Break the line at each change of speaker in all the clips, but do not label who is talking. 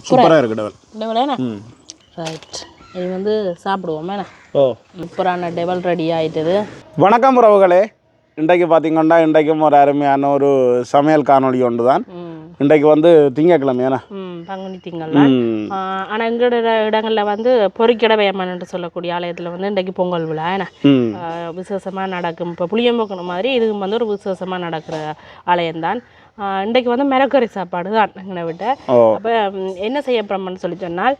சூப்பராக இருக்குது டெவல்.
டெவல் ரைட். இது வந்து சாப்பிடுவோம்.
ஓ,
சூப்பரான டெவல் ரெடி ஆகிட்டுது.
வணக்கம் உறவுகளே. இன்றைக்கு பார்த்தீங்கன்னா இன்றைக்கும் ஒரு அருமையான ஒரு சமையல் காணொலி ஒன்று தான். இன்றைக்கு வந்து திங்கக்கிழமை
பங்குனி திங்கள். ஆனால் எங்களோட இடங்களில் வந்து பொறிக்கடை வேமன்னு சொல்லக்கூடிய ஆலயத்தில் வந்து இன்றைக்கு பொங்கல் விழா விசேஷமாக நடக்கும். இப்போ புளியம்போக்கணும் மாதிரி இதுக்கு வந்து ஒரு விசேஷமாக நடக்கிற ஆலயம்தான். இன்றைக்கு வந்து மிளகறி சாப்பாடு தான் எங்களை விட்ட. அப்போ என்ன செய்யப்படுறோம்னு சொல்லி சொன்னால்,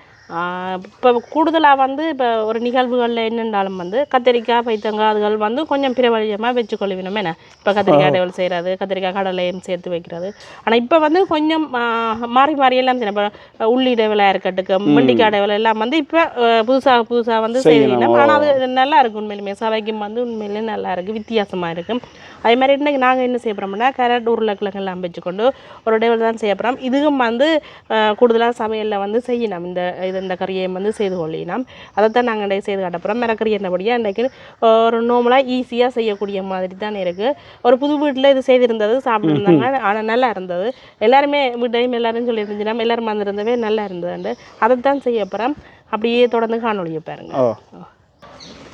இப்போ கூடுதலாக வந்து இப்போ ஒரு நிகழ்வுகளில் என்னென்னாலும் வந்து கத்திரிக்காய் பைத்தங்காய் அதுகள் வந்து கொஞ்சம் பிரபலியமாக வச்சுக்கொள்ளுவினோம். இப்போ கத்திரிக்காய் டெவல் செய்கிறது, கத்திரிக்காய் கடலையும் சேர்த்து வைக்கிறது. ஆனால் இப்போ வந்து கொஞ்சம் மாறி மாறியெல்லாம் இப்போ உள்ளி டெவலாக இருக்கட்டுக்கு வெண்டிக்காய் டெவல் எல்லாம் வந்து இப்போ புதுசாக வந்து செய்யணும். ஆனால் அது நல்லா இருக்குது. உண்மையிலுமே சவைக்கும் வந்து உண்மையிலே நல்லா இருக்குது, வித்தியாசமாக இருக்குது. அதே மாதிரி இன்றைக்கி நாங்கள் என்ன செய்யப்படுறோம்னா கேரட் உருளைக்கிழங்கு எல்லாம் வச்சுக்கொண்டு ஒரு டெவல் தான் செய்யப்படுறோம். இதுவும் வந்து கூடுதலாக சமையலில் வந்து செய்யணும். இந்த கறியை வந்து செய்து கொள்ளினோம். அதைத்தான் நாங்கள் இன்றைக்கு செய்து காட்டப்போகிறோம். மிளகறி என்னபடியாக இன்றைக்கு ஒரு நார்மலாக ஈஸியாக செய்யக்கூடிய மாதிரி தான் இருக்குது. ஒரு புது வீட்டில் இது செய்திருந்தது சாப்பிட்டுருந்தாங்க. ஆனால் நல்லா இருந்தது. எல்லாருமே வீட்டையும் எல்லாரும் சொல்லியிருந்துச்சுன்னா எல்லோரும் வந்திருந்தவே நல்லா இருந்ததுண்டு. அதைத்தான் செய்ய போகிறோம். அப்படியே தொடர்ந்து காணொலியை பாருங்க.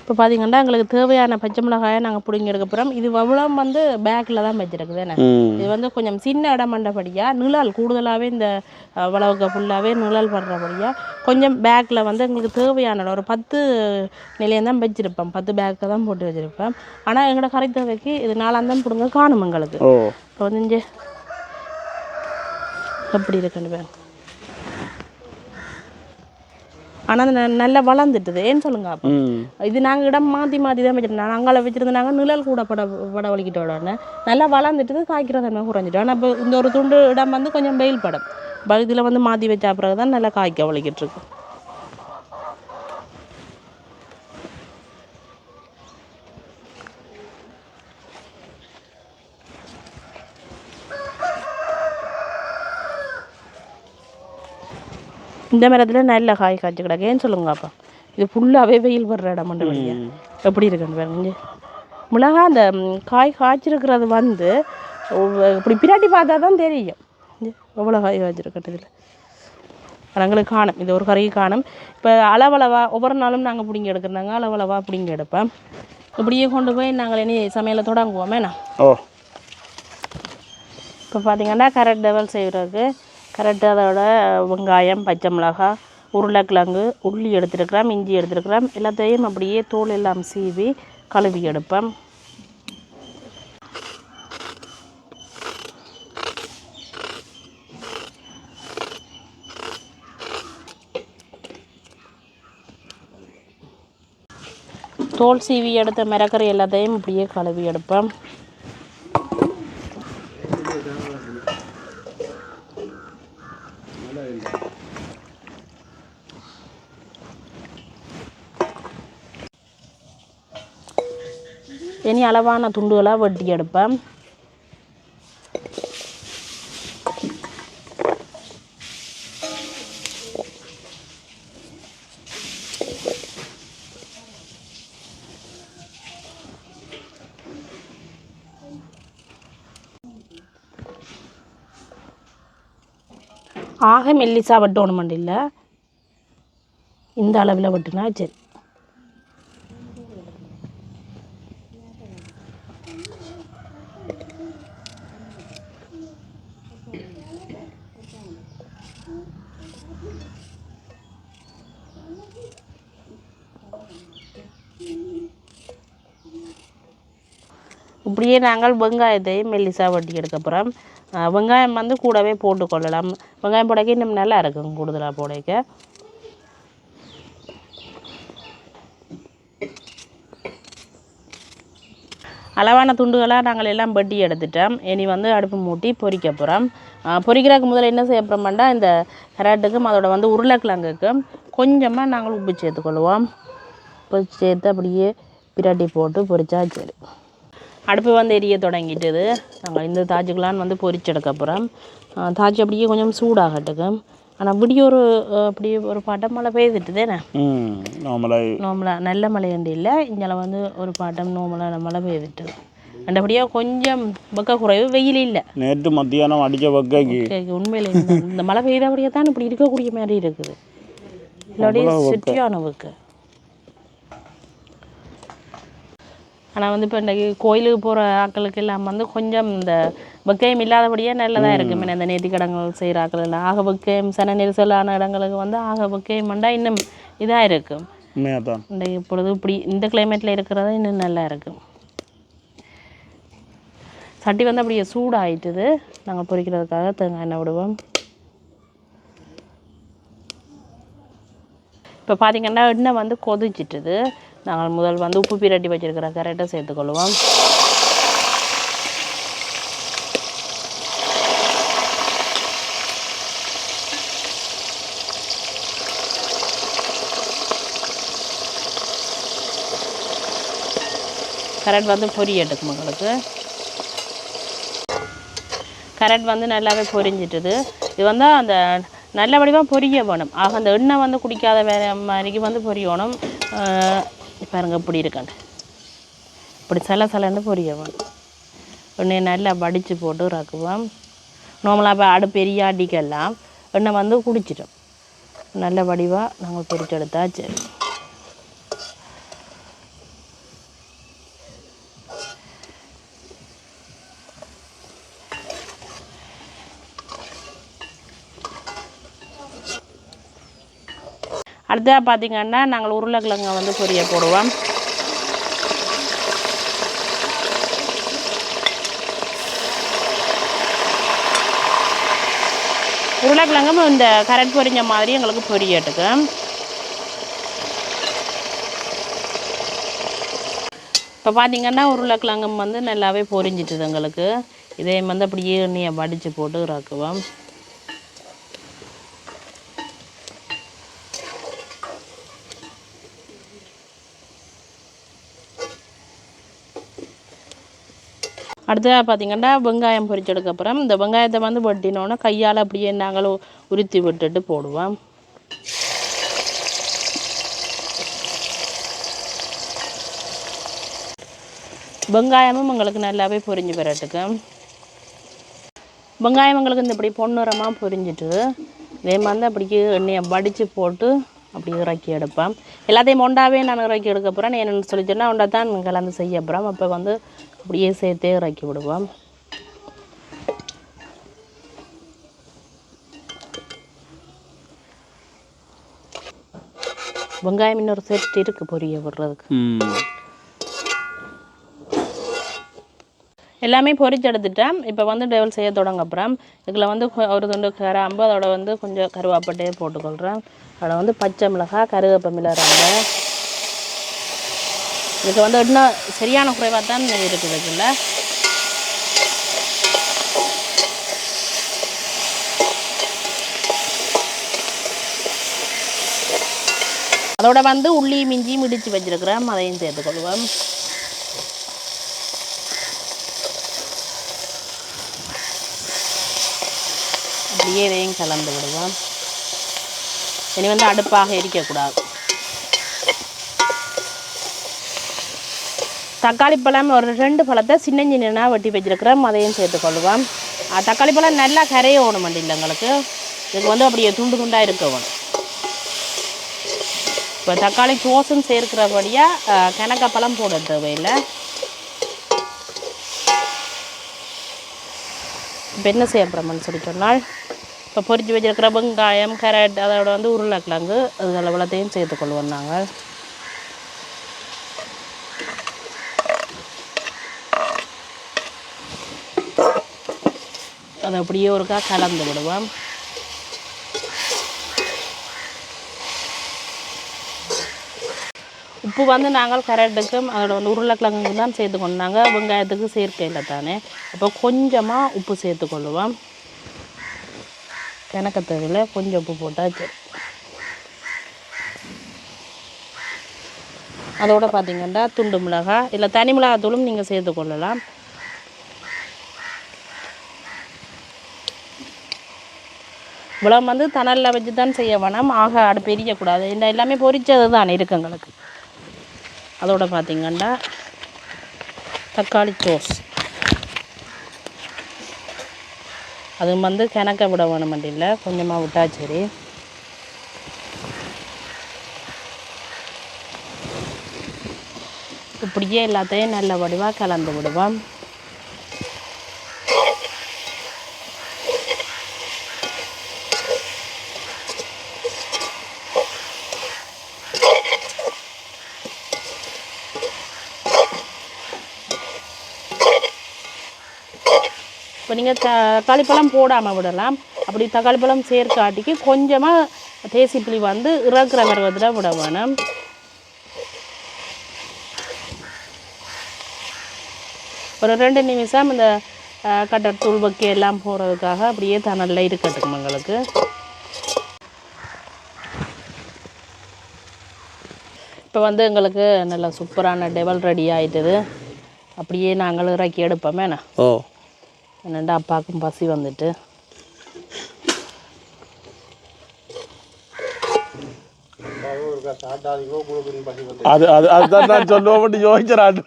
இப்போ பார்த்தீங்கன்னா எங்களுக்கு தேவையான பச்சை மிளகாயை நாங்கள் பிடிங்கி எடுக்க போகிறோம். இது அவ்வளோ வந்து பேக்கில் தான் வச்சுருக்குது. இது வந்து கொஞ்சம் சின்ன இடம் பண்ணுறபடியாக நிழல் கூடுதலாகவே இந்த வளவுக்கு ஃபுல்லாகவே நிழல் பண்ணுறபடியாக கொஞ்சம் பேக்கில் வந்து எங்களுக்கு தேவையான ஒரு 10 நிலையம் தான் வச்சுருப்போம். 10 பேக்கை தான் போட்டு வச்சுருப்பேன். ஆனால் எங்களோட கறி தேவைக்கு இது 4 தான் பிடுங்க காணும் எங்களுக்கு. இப்போ வந்து இங்கே எப்படி இருக்குன்னு பேர். ஆனால் நல்லா வளர்ந்துட்டுது. ஏன்னு சொல்லுங்க. அப்போ இது நாங்கள் இடம் மாற்றி தான் வச்சுருந்தோம். நாங்கள் வச்சுருந்தாங்க நிழல் கூட பட வலிக்கிட்ட உடனே நல்லா வளர்ந்துட்டு காய்க்கிற தன்மை குறைஞ்சிட்டோம். ஆனால் இப்போ இந்த ஒரு துண்டு இடம் வந்து கொஞ்சம் வெயில் படம் பகுதியில் வந்து மாற்றி வச்சா பிறகு தான் நல்லா காய்க்க வலிக்கிட்டு இருக்கு. இந்த மரத்தில் நல்ல காய் காய்ச்சி கிடக்கேன்னு சொல்லுங்க. அப்போ இது ஃபுல்லாகவே வெயில் வர்ற இடம் மட்டும் இல்லையா? எப்படி இருக்குன்னு பாருங்க. மிளகா அந்த காய் காய்ச்சிருக்கிறது வந்து இப்படி பிராட்டி பார்த்தா தான் தெரியும் எவ்வளோ காய் காய்ச்சிருக்கிறது. இதில் எங்களுக்கு காணும். இது ஒரு கறி காணும். இப்போ அளவளவாக ஒவ்வொரு நாளும் நாங்கள் பிடிங்கி எடுக்கிறனாங்க. அளவளவாக பிடிங்கி எடுப்பேன். இப்படியே கொண்டு போய் நாங்கள் இனி சமையலை தொடங்குவோமே. இப்போ பார்த்தீங்கன்னா கேரட் டெவல் செய்கிறதுக்கு கரெக்டு அதோட வெங்காயம், பச்சை மிளகாய், உருளைக்கிழங்கு, உள்ளி எடுத்துருக்கிறோம், இஞ்சி எடுத்துருக்கிறோம். எல்லாத்தையும் அப்படியே தோல் எல்லாம் சீவி கழுவி எடுப்பேன். தோல் சீவி எடுத்த மிளகறி எல்லாத்தையும் இப்படியே கழுவி எடுப்பேன். இனி அளவான துண்டுகளாக வெட்டி எடுப்பேன். ஆக மெல்லிசா வெட்டணும் இல்லை, இந்த அளவில் வெட்டினா சரி. இப்படியே நாங்கள் வெங்காயத்தையும் மெல்லிசாக வெட்டி எடுக்க போகிறோம். வெங்காயம் வந்து கூடவே போட்டுக்கொள்ளலாம். வெங்காயம் போடைக்க இன்னும் நல்லா இருக்கும் கூடுதலாக போடைக்க. அளவான துண்டுகளாக நாங்கள் எல்லாம் வெட்டி எடுத்துட்டோம். இனி வந்து அடுப்பு மூட்டி பொரிக்க போகிறோம். பொரிக்கிறதுக்கு முதல்ல என்ன செய்ய போகிறோம்னா, இந்த கராட்டுக்கும் அதோட வந்து உருளைக்கிழங்குக்கும் கொஞ்சமாக நாங்கள் உப்பு சேர்த்துக்கொள்வோம். உப்பு சேர்த்து அப்படியே பிரட்டி போட்டு பொரிச்சா சரி. அடுப்பு வந்து எரிய தொடங்கிட்டுது. நாங்கள் இந்த தாஜுக்கெலாம் வந்து பொரிச்செடுக்க போகிறோம். தாஜு அப்படியே கொஞ்சம் சூடாகட்டுக்கு. ஆனால் இப்படி அப்படி ஒரு பாட்டம் மழை பெய்துட்டுதேண்ணே. நார்மலாக நல்ல மழை உண்டு இல்லை. இங்கே வந்து ஒரு பாட்டம் நார்மலாக மழை பெய்துட்டுது. அந்தபடியாக கொஞ்சம் வெக்க குறைவு, வெயில் இல்லை.
நேற்று மத்தியானம் அடித்த வெக்கைக்கு
உண்மையில் இந்த மழை பெய்தபடியே தான் இப்படி இருக்கக்கூடிய மாதிரி இருக்குது. இல்லாட்டி சுற்றியான வெக்க. ஆனால் வந்து இப்போ இன்றைக்கி கோயிலுக்கு போகிற ஆட்களுக்கு எல்லாம் வந்து கொஞ்சம் இந்த வெக்கையம் இல்லாதபடியே நல்லதாக இருக்கும். இந்த நேர்த்திக்கடன்கள் செய்கிற ஆட்கள் எல்லாம் ஆக வெக்கையம் சன நெரிசலான இடங்களுக்கு வந்து ஆக வெக்கையம் பண்ணால் இன்னும் இதாக இருக்கும். இன்றைக்கு இப்பொழுது இப்படி இந்த கிளைமேட்டில் இருக்கிறது இன்னும் நல்லா இருக்கும். சட்டி வந்து அப்படியே சூடாகிட்டுது. நாங்கள் பொரிக்கிறதுக்காக தேங்காய் எண்ணெய் விடுவோம். இப்போ பார்த்திங்கன்னா எண்ணெய் வந்து கொதிச்சிட்டுது. நாங்கள் முதல் வந்து உப்பு பிரட்டி வச்சுருக்கிற கரெக்டாக சேர்த்துக்கொள்வோம். கரெக்ட் வந்து பொரியட்டுக்கும் உங்களுக்கு. கரெக்ட் வந்து நல்லாவே பொரிஞ்சிட்டுது. இது வந்து அந்த நல்ல வடிவாக பொரிய வேணும். ஆக அந்த எண்ணெய் வந்து குடிக்காத வேற மாதிரிக்கு வந்து பொரியணும். பாருங்க இப்படி இருக்காண்டு இப்படி சலன்னு பொரிய வேணும். எண்ணெயை நல்லா வடித்து போட்டு ரக்குவோம். நார்மலாக இப்போ பெரிய அடிக்கெல்லாம் எண்ணெய் வந்து குடிச்சிட்டோம். நல்ல வடிவாக நாங்கள் பொரிச்செடுத்தாச்சு. அடுத்ததாக பார்த்திங்கன்னா நாங்கள் உருளைக்கிழங்கை வந்து பொரிய போடுவோம். உருளைக்கிழங்கும் இந்த கரெக்ட் பொரிஞ்ச மாதிரி எங்களுக்கு பொரியட்டுக்கு. இப்போ பார்த்திங்கன்னா உருளைக்கிழங்கும் வந்து நல்லாவே பொரிஞ்சிட்டுது எங்களுக்கு. இதே வந்து அப்படியே எண்ணெயை வடித்து போட்டு இறக்குவோம். அடுத்ததாக பார்த்திங்கன்னா வெங்காயம் பொரிச்சதுக்கப்புறம் இந்த வெங்காயத்தை வந்து வெட்டினோன்னா கையால் அப்படியே நாங்கள் உருத்தி விட்டுட்டு போடுவோம். வெங்காயமும் எங்களுக்கு நல்லாவே பொரிஞ்சு வரட்டுக்கு. வெங்காயம் எங்களுக்கு இந்த இப்படி பொன்னிறமாக பொரிஞ்சிட்டு இதே மாதிரி அப்படியே எண்ணெயை வடித்து போட்டு அப்படி இறக்கி எடுப்பேன். எல்லாத்தையும் ஒண்டாவே நான் இறக்கி எடுக்க போகிறேன். என்னென்னு சொல்லி சொன்னால் ஒண்டா தான் கலந்து செய்ய போகிறோம். அப்போ வந்து அப்படியே சேர்த்தே இறக்கி விடுவோம். வெங்காயம் இன்னொரு செட் இருக்குது பொரிய விடுறதுக்கு. எல்லாமே பொரிச்சு எடுத்துட்டேன். இப்போ வந்து டெவல் செய்ய தொடங்க அப்புறம் இதில் வந்து ஒரு துண்டு கிராம்பு, அதோட வந்து கொஞ்சம் கருவேப்பட்டையே போட்டுக்கொள்கிறேன். அதில் வந்து பச்சை மிளகாய், கருவேப்பமில்லை ரெண்டு. இதுக்கு வந்து இன்னும் சரியான குறைவாக தான் இருக்குது. இதுக்குள்ள அதோட வந்து உள்ளி மிஞ்சி மிடித்து வச்சிருக்கிறேன். அதையும் சேர்த்துக்கொள்வோம். அப்படியே இதையும் கலந்து விடுவோம். இனி வந்து அடுப்பாக எரிக்கக்கூடாது. தக்காளி பழம் ஒரு 2 பழத்தை சின்ன சின்னனாக வெட்டி வச்சிருக்கிறோம். அதையும் சேர்த்துக்கொள்வோம். தக்காளி பழம் நல்லா கரைய ஓணும் இல்லை எங்களுக்கு. இதுக்கு வந்து அப்படியே துண்டு துண்டாக இருக்க வேணும். இப்போ தக்காளி சோசும் சேர்க்கிறபடியாக கணக்கப்பழம் போட தேவையில்லை. இப்போ என்ன செய்ய போகிறோம்னு சொல்லி சொன்னால் இப்போ பொரிச்சு வச்சிருக்கிற வெங்காயம், கேரட், அதோட வந்து உருளைக்கிழங்கு அதுகள் எவ்வளோத்தையும் சேர்த்துக்கொள்வோம். நாங்கள் அதை அப்படியே ஒருக்கா கலந்து விடுவோம். உப்பு வந்து நாங்கள் கரெக்டுக்கும் அதோட வந்து உருளைக்கிழங்கு தான் சேர்த்துக்கொண்டாங்க. வெங்காயத்துக்கு சேர்க்கையில் தானே. அப்போ கொஞ்சமாக உப்பு சேர்த்துக்கொள்ளுவோம். எனக்கு தேவையில்லை, கொஞ்சம் உப்பு போட்டால் சரி. அதோடு பார்த்திங்கன்னா துண்டு மிளகாய் இல்லை தனி மிளகாத்தூளும் நீங்கள் சேர்த்துக்கொள்ளலாம். இவ்வளோ வந்து தணலில் வச்சு தான் செய்ய வேணாம். ஆக அடுப்பு எரியக்கூடாது. இந்த எல்லாமே பொரிச்சது தான் இருக்குங்களுக்கு. அதோடு பார்த்திங்கன்னா தக்காளி சோஸ் அது வந்து கிணக்க விட வேணும் இல்லை கொஞ்சமாக விட்டா சரி. இப்படியே எல்லாத்தையும் நல்ல வடிவாக கலந்து விடுவோம். இப்போ நீங்கள் தக்காளி பழம் போடாமல் விடலாம். அப்படி தக்காளி பழம் சேர்க்காட்டிக்கு கொஞ்சமாக தேசிப்புளி வந்து இறக்குற பருவத்தில் விட வேணும். ஒரு 2 நிமிஷம் இந்த கட்டத்தூள் வக்கி எல்லாம் போகிறதுக்காக அப்படியே தணலில் இருக்கட்டும் எங்களுக்கு. இப்போ வந்து எங்களுக்கு நல்ல சூப்பரான டெவல் ரெடி ஆகிட்டுது. அப்படியே நாங்கள் இறக்கி எடுப்போமே என்ன. என்னென்னா அப்பாவுக்கும் பசி வந்துட்டு.
அதுதான் நான் சொல்லுவோம் யோசிக்கிறான்.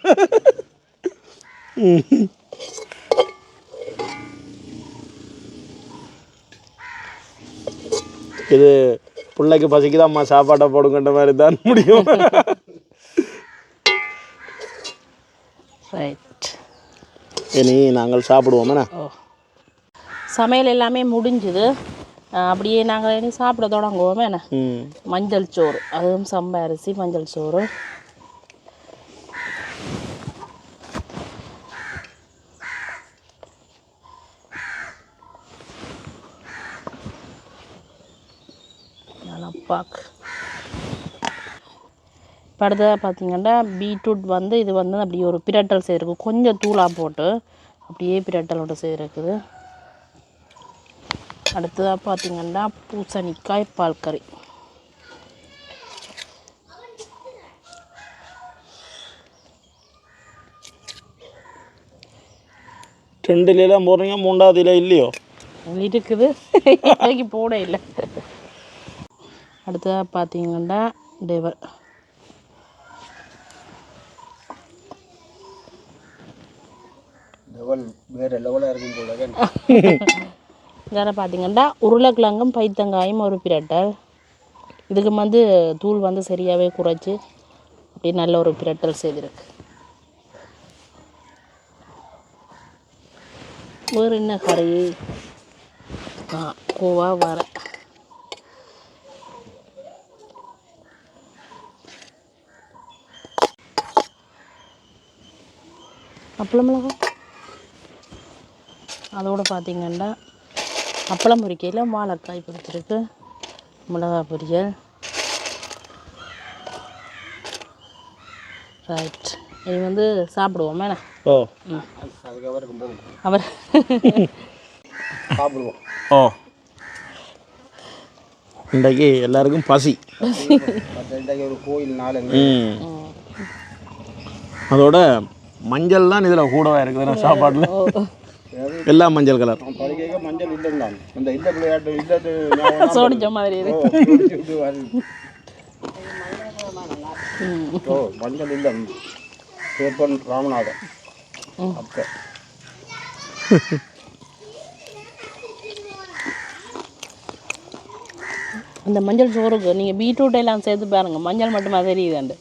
இது பிள்ளைக்கு பசிக்குதான் அம்மா சாப்பாட்டை போடுங்கன்ற மாதிரி தான் முடியும்.
ரைட்,
இனி நாங்கள் சாப்பிடுவோம்.
சமையல் எல்லாமே முடிஞ்சுது. அப்படியே நாங்கள் இனி சாப்பிட தொடங்குவோமே என்ன. மஞ்சள் சோறு, அதுவும் சம்பா அரிசி மஞ்சள் சோறு. பாக் அடுத்ததாக பார்த்தீங்கன்னா பீட்ரூட் வந்து இது வந்து அப்படியே ஒரு பிரட்டல் செய்திருக்கு. கொஞ்சம் தூளாக போட்டு அப்படியே பிரட்டலோட செய்திருக்குது. அடுத்ததாக பார்த்தீங்கன்னா பூசணிக்காய் பால் கறி.
ரெண்டுலாம் போடுறீங்க, 3வது இலை இல்லையோ?
இருக்குது, இன்றைக்கு போட இல்லை. அடுத்ததாக பார்த்தீங்கன்னா டெவல்.
வேறு லெவலாக இருக்கும் போல.
இதில் பார்த்தீங்கன்னா உருளைக்கிழங்கும் பைத்தங்காயும் ஒரு பிரட்டல். இதுக்கு வந்து தூள் வந்து சரியாகவே குறைச்சி அப்படியே நல்ல ஒரு பிரட்டல் செய்திருக்கு. வேறு என்ன கறி? கோவா வர அப்பளம் மிளகா. அதோடு பார்த்திங்கன்னா அப்பளம் பொரிக்கையில் வாழைக்காய் பிடிச்சிருக்கு, மிளகா பொரியல். ரைட், இது வந்து சாப்பிடுவோம் வேணா. அவர்
சாப்பிடுவோம். இன்றைக்கு எல்லாருக்கும் பசி. ஒரு கோயில் நாளுங்க. அதோட மஞ்சள் தான் இதில் கூடவா இருக்குது சாப்பாட்டில். எல்லாம் மஞ்சள் கலர். மஞ்சள் இல்லைன்னா இந்த இந்த விளையாட்டு
சோடிச்ச மாதிரி
மஞ்சள் இல்லை. சேப்பன் ராமநாதன் அப்போ
இந்த மஞ்சள் சோறுக்கு நீங்கள் பீட்ரூட் எல்லாம் சேர்த்து பாருங்க, மஞ்சள் மட்டுமா தெரியுதாண்டு,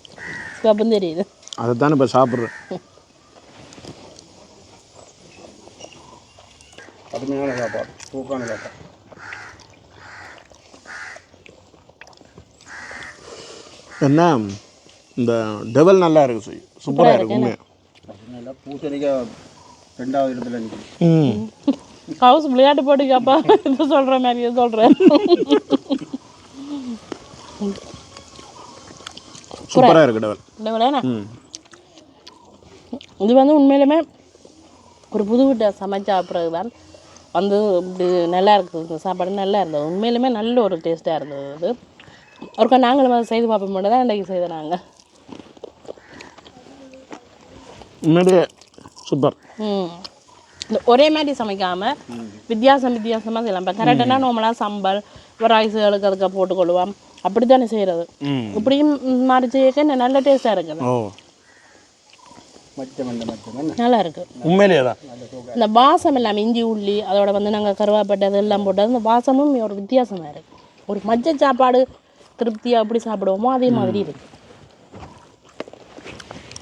சிவப்பும் தெரியுது.
அதை தானே இப்போ சாப்பிட்றேன். அருமையான சாப்பாடு, சூப்பரான சாப்பாடு. என்ன இந்த டெவல் நல்லா இருக்கு, சூப்பராக இருக்கு. உண்மையாக பூசணிக்காய் 2வது இடத்துல நிற்கும்.
ஹவுஸ் விளையாட்டு போட்டுக்காப்பா இப்போ சொல்கிற மாதிரியே சொல்கிறேன்.
சூப்பராக இருக்கு டெவல்.
டெவல் இது வந்து உண்மையிலுமே ஒரு புது வீட்டை சமைச்சா பிறகு தான் வந்து இப்படி நல்லா இருக்குது. இந்த சாப்பாடு நல்லா இருந்தது, உண்மையிலுமே நல்ல ஒரு டேஸ்ட்டாக இருந்தது. அது ஒருக்கா நாங்களும் செய்து பார்ப்போம் மட்டும் தான் இன்றைக்கி செய்த நாங்கள்.
உண்மையிலே சூப்பர்.
இந்த ஒரே மாதிரி சமைக்காமல் வித்தியாசமாக செய்யலாம். இப்போ கரெக்டானா நார்மலாக சம்பல் ரைஸுகளுக்கு அதுக்கு போட்டுக்கொள்ளுவோம், அப்படி தானே செய்கிறது. இப்படியும் மாறி செய்ய நல்ல டேஸ்ட்டாக இருக்குது. நல்லா இருக்கு
உண்மையிலேயே தான்.
இந்த வாசம் எல்லாம் இஞ்சி உள்ளி அதோட வந்து நாங்கள் கருவாப்பட்டை அதெல்லாம் போட்டது இந்த வாசமும் ஒரு வித்தியாசமாக இருக்குது. ஒரு மஞ்சள் சாப்பாடு திருப்தியாக எப்படி சாப்பிடுவோமோ அதே மாதிரி இருக்கு.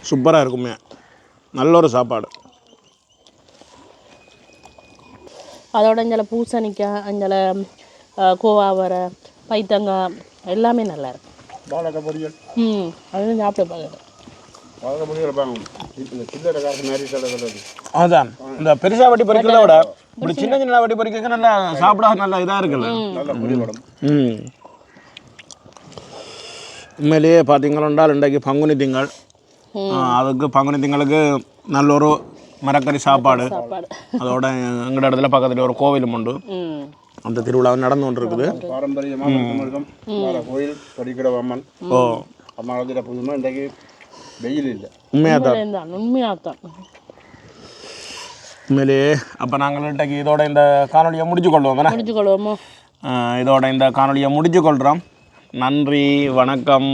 சூப்பராக இருக்குமே, நல்ல ஒரு சாப்பாடு.
அதோட இங்கே பூசணிக்காய் அங்கே கோவாவரை பைத்தங்காய் எல்லாமே நல்லா இருக்கு.
வாழைக்காய் பொரியல்
அதுவும் சாப்பிட்டு பார்க்குறேன்.
அதான் இந்த பெருசா வட்டி பறிக்கிறத விட இப்படி சின்ன சின்ன வட்டி பறிக்க நல்லா சாப்பிட நல்லா இதாக இருக்குல்ல. உண்மையிலேயே பார்த்தீங்கன்னா இன்றைக்கு பங்குனி திங்கள். அதுக்கு பங்குனி திங்களுக்கு நல்ல ஒரு மரக்கறி சாப்பாடு. அதோட எங்கட இடத்துல பக்கத்தில் ஒரு கோவிலும் உண்டு. அந்த திருவிழா நடந்து கொண்டு இருக்குது. பாரம்பரியமாக கோயில் படிக்கிற அம்மன். ஓ அம்மா புதுமா இன்றைக்கு வெயில் இல்லை. உண்மையாகத்தான் உண்மையிலேயே. அப்போ நாங்கள் இன்றைக்கு இதோட இந்த காணொலியை முடிச்சுக்கொள்வோம். இதோட இந்த காணொலியை முடிச்சுக்கொள்கிறோம். நன்றி, வணக்கம்.